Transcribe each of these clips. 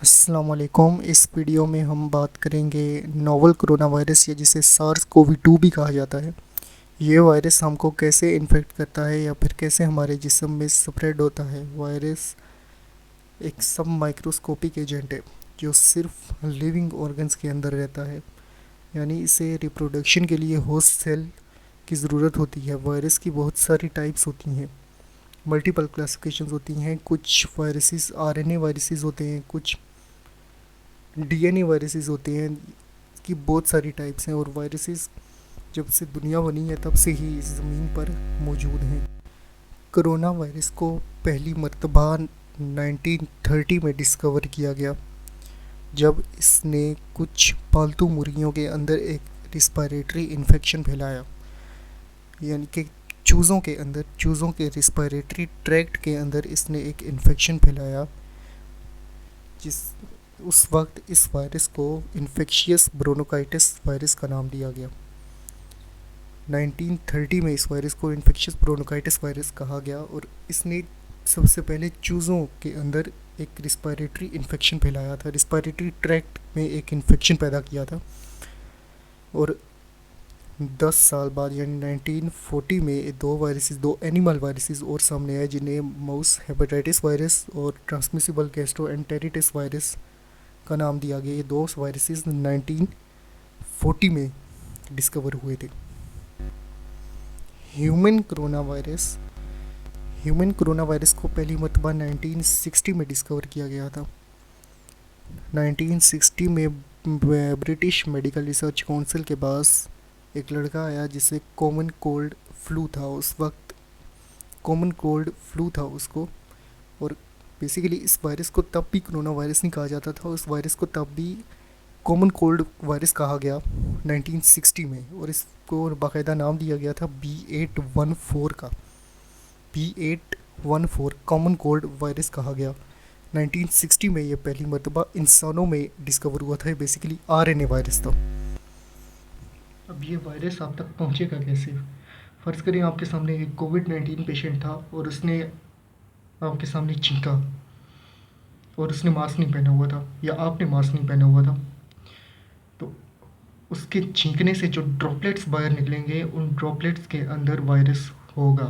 अस्सलाम वालेकुम। इस वीडियो में हम बात करेंगे नोवल कोरोना वायरस या जिसे सार्स कोवी 2 भी कहा जाता है। ये वायरस हमको कैसे इन्फेक्ट करता है या फिर कैसे हमारे जिस्म में स्प्रेड होता है। वायरस एक सब माइक्रोस्कोपिक एजेंट है जो सिर्फ लिविंग ऑर्गन्स के अंदर रहता है, यानी इसे रिप्रोडक्शन के लिए होस्ट सेल की ज़रूरत होती है। वायरस की बहुत सारी टाइप्स होती हैं, मल्टीपल क्लासिफिकेशंस होती हैं। कुछ वायरसेस आरएनए वायरसेस होते हैं, कुछ डीएनए वायरसेस होते हैं। इसकी बहुत सारी टाइप्स हैं और वायरसेस जब से दुनिया बनी है तब से ही इस ज़मीन पर मौजूद हैं। कोरोना वायरस को पहली मर्तबा 1930 में डिस्कवर किया गया, जब इसने कुछ पालतू मुर्गियों के अंदर एक रिस्पायरेटरी इन्फेक्शन फैलाया, यानी कि चूज़ों के रिस्पायरेटरी ट्रैक्ट के अंदर इसने एक इन्फेक्शन फैलाया। जिस उस वक्त इस वायरस को इन्फेक्शियस ब्रोनोकाइटिस वायरस का नाम दिया गया। 1930 में इस वायरस को इन्फेक्शियस ब्रोनोकाइटिस वायरस कहा गया और इसने सबसे पहले चूज़ों के अंदर एक रिस्पायरेटरी इन्फेक्शन फैलाया था, रिस्पायरेटरी ट्रैक्ट में एक इन्फेक्शन पैदा किया था। और 10 साल बाद यानी 1940 में दो एनिमल वायरसेस और सामने आए, जिन्हें माउस हेपेटाइटिस वायरस और ट्रांसमिसिबल गैस्ट्रोएंटेरिटिस वायरस का नाम दिया गया। ये दो वायरसेस 1940 में डिस्कवर हुए थे। ह्यूमन कोरोना वायरस को पहली मरतबा 1960 में डिस्कवर किया गया था। 1960 में ब्रिटिश मेडिकल रिसर्च काउंसिल के पास एक लड़का आया जिसे कॉमन कोल्ड फ्लू था। उस वक्त कॉमन कोल्ड फ्लू था उसको, और बेसिकली इस वायरस को तब भी कोरोना वायरस नहीं कहा जाता था, उस वायरस को तब भी कॉमन कोल्ड वायरस कहा गया 1960 में, और इसको बाकायदा नाम दिया गया था B814 का। B814 कॉमन कोल्ड वायरस कहा गया। 1960 में ये पहली मरतबा इंसानों में डिस्कवर हुआ था। ये बेसिकली आरएनए वायरस था। अब ये वायरस आप तक पहुंचेगा कैसे? फ़र्ज़ करें आपके सामने एक कोविड-19 पेशेंट था और उसने आपके सामने छींका और उसने मास्क नहीं पहना हुआ था या आपने मास्क नहीं पहना हुआ था, तो उसके छींकने से जो ड्रॉपलेट्स बाहर निकलेंगे, उन ड्रॉपलेट्स के अंदर वायरस होगा।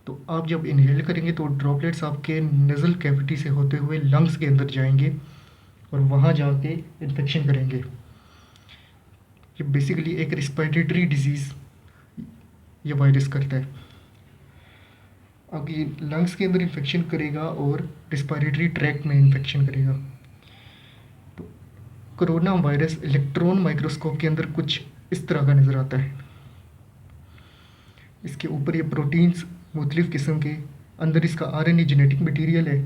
तो आप जब इनहेल करेंगे तो ड्रॉपलेट्स आपके नज़ल कैविटी से होते हुए लंग्स के अंदर जाएंगे और वहाँ जाके इन्फेक्शन करेंगे। ये बेसिकली एक रिस्पायरेटरी डिजीज़ ये वायरस करता है। अब ये लंग्स के अंदर इन्फेक्शन करेगा और रिस्पायरेटरी ट्रैक्ट में इन्फेक्शन करेगा। तो कोरोना वायरस इलेक्ट्रॉन माइक्रोस्कोप के अंदर कुछ इस तरह का नज़र आता है। इसके ऊपर ये प्रोटीन्स मुख्तलिफ़ किस्म के, अंदर इसका आरएनए जेनेटिक मटेरियल है।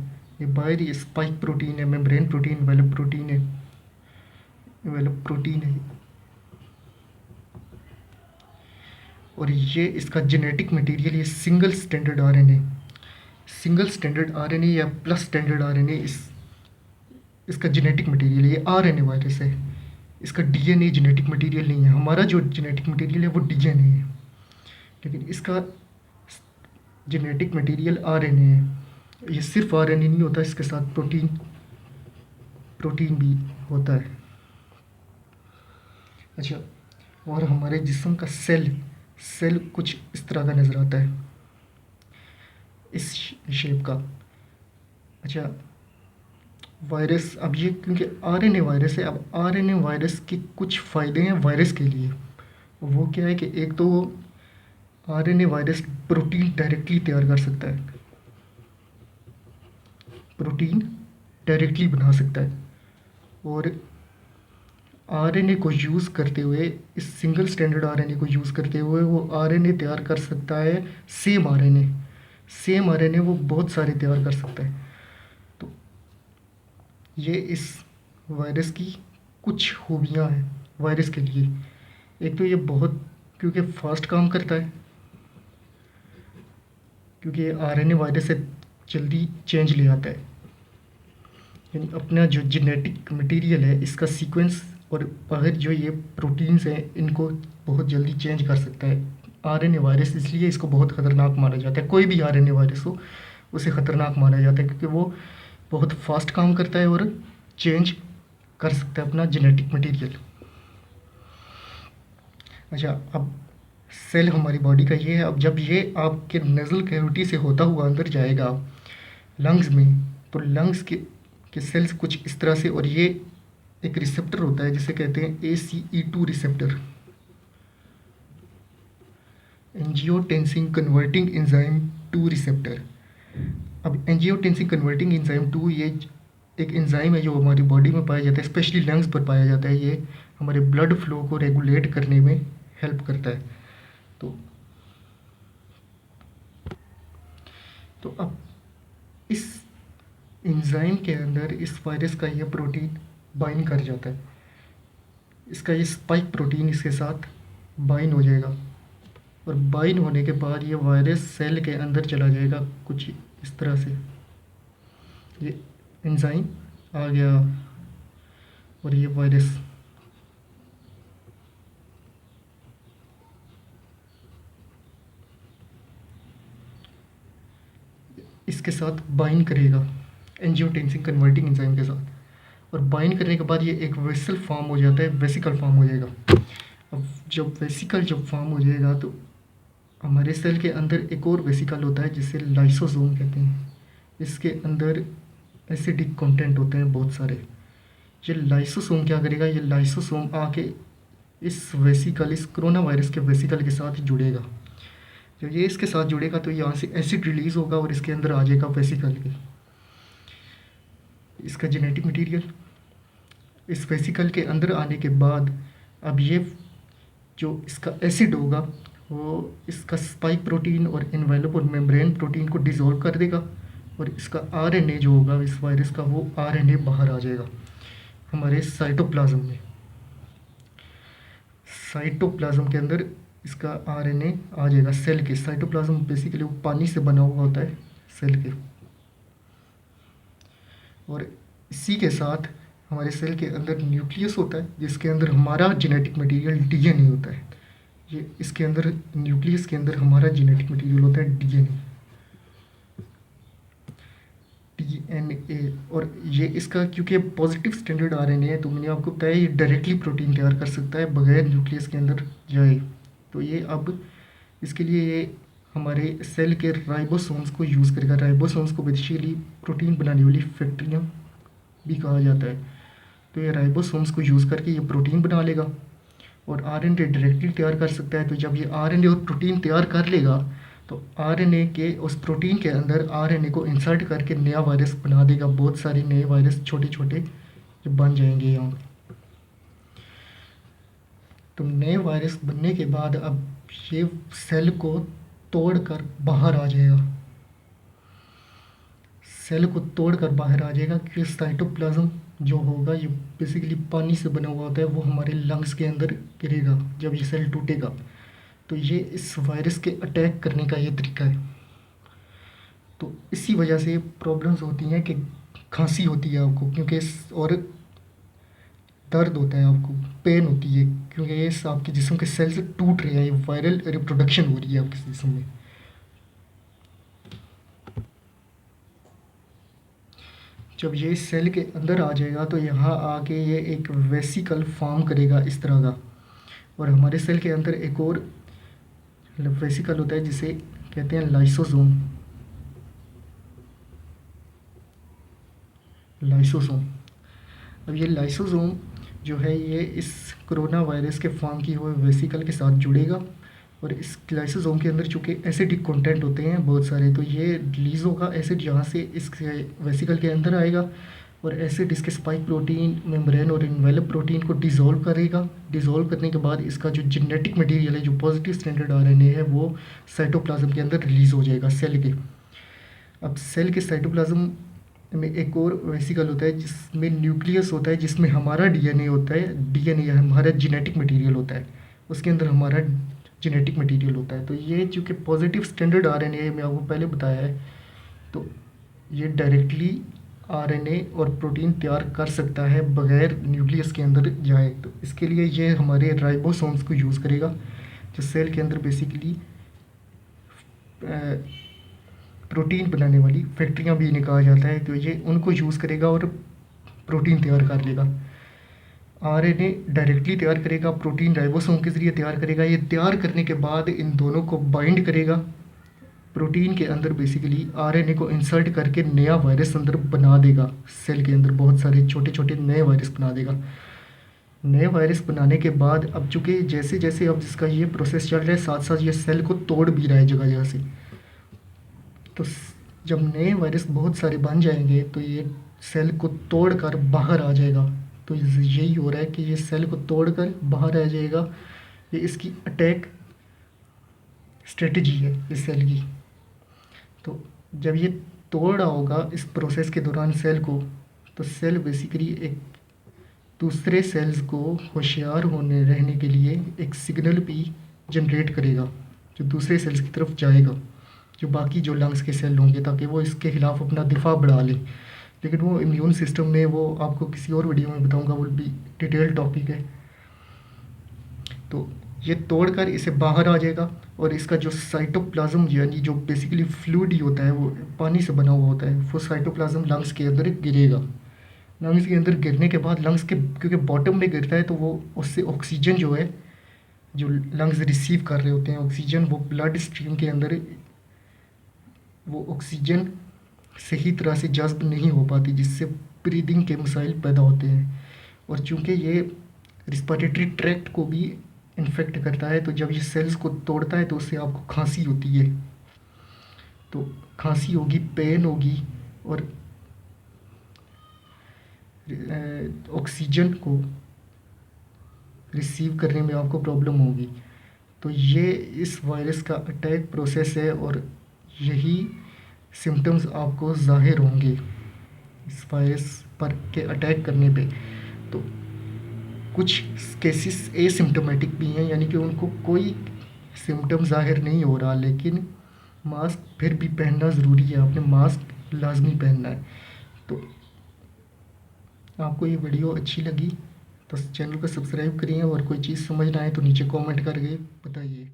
ये बाहर ये स्पाइक प्रोटीन है, मेम्ब्रेन प्रोटीन, वेलप प्रोटीन है। और ये इसका जेनेटिक मटेरियल, ये सिंगल स्टैंडर्ड आरएनए या प्लस स्टैंडर्ड आरएनए इसका जेनेटिक मटेरियल है। ये आरएनए वायरस है, इसका डीएनए जेनेटिक मटेरियल नहीं है। हमारा जो जेनेटिक मटेरियल है वो डीएनए है, लेकिन इसका जेनेटिक मटेरियल आरएनए है। ये सिर्फ आरएनए नहीं होता, इसके साथ प्रोटीन भी होता है। अच्छा, और हमारे जिस्म का सेल कुछ इस तरह का नज़र आता है, इस शेप का। अच्छा, वायरस, अब ये क्योंकि आरएनए वायरस है, अब आरएनए वायरस के कुछ फ़ायदे हैं वायरस के लिए। वो क्या है कि एक तो आरएनए वायरस प्रोटीन डायरेक्टली तैयार कर सकता है, प्रोटीन डायरेक्टली बना सकता है। और आरएनए को यूज़ करते हुए, इस सिंगल स्टैंडर्ड आरएनए को यूज़ करते हुए वो आरएनए तैयार कर सकता है। सेम आरएनए वो बहुत सारे तैयार कर सकता है। तो ये इस वायरस की कुछ खूबियाँ हैं वायरस के लिए। एक तो ये बहुत क्योंकि फास्ट काम करता है, क्योंकि ये आरएनए वायरस है, जल्दी चेंज ले आता है। यानी अपना जो जेनेटिक मटेरियल है, इसका सीक्वेंस और बाहर जो ये प्रोटीन्स हैं, इनको बहुत जल्दी चेंज कर सकता है आरएनए वायरस। इसलिए इसको बहुत ख़तरनाक माना जाता है। कोई भी आरएनए वायरस हो उसे ख़तरनाक माना जाता है, क्योंकि वो बहुत फास्ट काम करता है और चेंज कर सकता है अपना जेनेटिक मटेरियल। अच्छा, अब सेल हमारी बॉडी का ये है। अब जब ये आपके नज़ल कैविटी से होता हुआ अंदर जाएगा लंग्स में, तो लंग्स के सेल्स कुछ इस तरह से, और ये एक रिसेप्टर होता है जिसे कहते हैं ACE2 receptor, angiotensin converting enzyme 2 receptor. अब एंजियोटेंसिन कन्वर्टिंग एंजाइम 2 ये एक एंजाइम है जो हमारी बॉडी में पाया जाता है, स्पेशली लंग्स पर पाया जाता है। ये हमारे ब्लड फ्लो को रेगुलेट करने में हेल्प करता है। तो अब इस एंजाइम के अंदर इस वायरस का ये प्रोटीन बाइंड कर जाता है। इसका ये स्पाइक प्रोटीन इसके साथ बाइंड हो जाएगा, और बाइंड होने के बाद ये वायरस सेल के अंदर चला जाएगा कुछ इस तरह से। ये एंजाइम आ गया और ये वायरस इसके साथ बाइंड करेगा एंजियोटेंसिन कन्वर्टिंग एंजाइम के साथ, और बाइंड करने के बाद ये एक वेसल फॉर्म हो जाता है, वेसिकल फॉर्म हो जाएगा। अब जब वेसिकल फॉर्म हो जाएगा तो हमारे सेल के अंदर एक और वेसिकल होता है जिसे लाइसोसोम कहते हैं। इसके अंदर एसिडिक कंटेंट होते हैं बहुत सारे। ये लाइसोसोम क्या करेगा, ये लाइसोसोम आके इस वेसिकल, इस कोरोना वायरस के वेसिकल के साथ जुड़ेगा। जब ये इसके साथ जुड़ेगा तो यहाँ से एसिड रिलीज़ होगा और इसके अंदर आ जाएगा वेसिकल के इसका जेनेटिक मटेरियल। इस वेसिकल के अंदर आने के बाद अब ये जो इसका एसिड होगा वो इसका स्पाइक प्रोटीन और इन्वेलप और मेम्ब्रेन प्रोटीन को डिसॉल्व कर देगा, और इसका आरएनए जो होगा इस वायरस का, वो आरएनए बाहर आ जाएगा हमारे साइटोप्लाज्म में। साइटोप्लाज्म के अंदर इसका आरएनए आ जाएगा सेल के। साइटोप्लाज्म बेसिकली वो पानी से बना हुआ होता है सेल के, और इसी के साथ हमारे सेल के अंदर न्यूक्लियस होता है जिसके अंदर हमारा जेनेटिक मटेरियल डीएनए होता है। ये इसके अंदर न्यूक्लियस के अंदर हमारा जेनेटिक मटेरियल होता है डीएनए। और ये इसका क्योंकि पॉजिटिव स्टैंडर्ड आरएनए है, तो मैंने आपको बताया ये डायरेक्टली प्रोटीन तैयार कर सकता है बगैर न्यूक्लियस के अंदर जाए। तो ये अब इसके लिए ये हमारे सेल के राइबोसोम्स को यूज़ करेगा। राइबोसोम्स को बेसिकली प्रोटीन बनाने वाली फैक्ट्रियाँ भी कहा जाता है। तो ये राइबोसोम्स को यूज़ करके ये प्रोटीन बना लेगा और आरएनए डायरेक्टली तैयार कर सकता है। तो जब ये आरएनए और प्रोटीन तैयार कर लेगा तो आरएनए के उस प्रोटीन के अंदर आरएनए को इंसर्ट करके नया वायरस बना देगा। बहुत सारे नए वायरस छोटे छोटे जो बन जाएंगे यहाँ। तो नए वायरस बनने के बाद अब ये सेल को तोड़कर बाहर आ जाएगा। सेल को तोड़कर बाहर आ जाएगा क्योंकि साइटोप्लाज्म जो होगा ये बेसिकली पानी से बना हुआ होता है, वो हमारे लंग्स के अंदर गिरेगा जब ये सेल टूटेगा। तो ये इस वायरस के अटैक करने का ये तरीका है। तो इसी वजह से प्रॉब्लम्स होती हैं कि खांसी होती है आपको क्योंकि और दर्द होता है, आपको पेन होती है क्योंकि ये आपके जिस्म के सेल्स टूट रहे हैं, ये वायरल रिप्रोडक्शन हो रही है आपके जिस्म में। जब ये सेल के अंदर आ जाएगा तो यहाँ आके ये एक वेसिकल फॉर्म करेगा इस तरह का, और हमारे सेल के अंदर एक और वेसिकल होता है जिसे कहते हैं लाइसोसोम। लाइसोसोम अब ये लाइसोसोम जो है ये इस कोरोना वायरस के फॉर्म की हुए वेसिकल के साथ जुड़ेगा, और इस लाइसोसोम के अंदर चूँकि एसिडिक कंटेंट होते हैं बहुत सारे, तो ये रिलीज़ होगा एसिड यहाँ से इस वेसिकल के अंदर आएगा, और एसिड इसके स्पाइक प्रोटीन, मेम्ब्रेन और इन्वेलप प्रोटीन को डिसॉल्व करेगा। डिसॉल्व करने के बाद इसका जो जेनेटिक मटेरियल है, जो पॉजिटिव स्टैंडर्ड आरएनए है, वो साइटोप्लाज्म के अंदर रिलीज़ हो जाएगा सेल के। अब सेल के साइटोप्लाज्म में एक और वेसिकल होता है जिसमें न्यूक्लियस होता है, जिसमें हमारा डीएनए होता है। डीएनए हमारा जेनेटिक मटेरियल होता है, उसके अंदर हमारा जेनेटिक मटेरियल होता है। तो ये चूँकि पॉजिटिव स्टैंडर्ड आरएनए मैं आपको पहले बताया है, तो ये डायरेक्टली आरएनए और प्रोटीन तैयार कर सकता है बगैर न्यूक्लियस के अंदर जाए। तो इसके लिए ये हमारे राइबोसोम्स को यूज़ करेगा, जो सेल के अंदर बेसिकली प्रोटीन बनाने वाली फैक्ट्रियाँ भी इन्हें कहा जाता है। तो ये उनको यूज़ करेगा और प्रोटीन तैयार कर लेगा। आरएनए डायरेक्टली तैयार करेगा, प्रोटीन राइबोसोम के ज़रिए तैयार करेगा। ये तैयार करने के बाद इन दोनों को बाइंड करेगा प्रोटीन के अंदर, बेसिकली आरएनए को इंसर्ट करके नया वायरस अंदर बना देगा। सेल के अंदर बहुत सारे छोटे छोटे नए वायरस बना देगा। नए वायरस बनाने के बाद अब चूँकि जैसे जैसे अब जिसका ये प्रोसेस चल रहा है, साथ साथ ये सेल को तोड़ भी रहा है जगह जगह से। तो जब नए वायरस बहुत सारे बन जाएंगे तो ये सेल को तोड़कर बाहर आ जाएगा। तो यही हो रहा है कि ये सेल को तोड़कर बाहर आ जाएगा। ये इसकी अटैक स्ट्रेटजी है इस सेल की। तो जब ये तोड़ रहा होगा इस प्रोसेस के दौरान सेल को, तो सेल बेसिकली एक दूसरे सेल्स को होशियार होने रहने के लिए एक सिग्नल भी जनरेट करेगा जो दूसरे सेल्स की तरफ जाएगा, जो बाकी जो लंग्स के सेल होंगे, ताकि वो इसके खिलाफ अपना दिफा बढ़ा लें। लेकिन वो इम्यून सिस्टम में, वो आपको किसी और वीडियो में बताऊंगा, वो भी डिटेल टॉपिक है। तो ये तोड़कर इसे बाहर आ जाएगा और इसका जो साइटोप्लाज्म यानी जो बेसिकली फ्लूइड ही होता है, वो पानी से बना हुआ होता है, वो साइटोप्लाज्म लंग्स के अंदर गिरेगा। लंग्स के अंदर गिरने के बाद लंग्स के, क्योंकि बॉटम में गिरता है तो वो उससे ऑक्सीजन जो है, जो लंग्स रिसीव कर रहे होते हैं ऑक्सीजन, वो ब्लड स्ट्रीम के अंदर वो ऑक्सीजन सही तरह से जज़्ब नहीं हो पाती, जिससे ब्रीदिंग के मसाइल पैदा होते हैं। और चूँकि ये रिस्पिरेटरी ट्रैक्ट को भी इन्फेक्ट करता है, तो जब ये सेल्स को तोड़ता है तो उससे आपको खांसी होती है। तो खांसी होगी, पेन होगी और ऑक्सीजन को रिसीव करने में आपको प्रॉब्लम होगी। तो ये इस वायरस का अटैक प्रोसेस है और यही सिम्टम्स आपको ज़ाहिर होंगे इस वायरस पर के अटैक करने पे। तो कुछ केसेस एसिम्टोमेटिक भी हैं, यानी कि उनको कोई सिम्टम ज़ाहिर नहीं हो रहा, लेकिन मास्क फिर भी पहनना ज़रूरी है। आपने मास्क लाजमी पहनना है। तो आपको ये वीडियो अच्छी लगी तो चैनल को सब्सक्राइब करिए, और कोई चीज़ समझ ना आए तो नीचे कमेंट करके बताइए।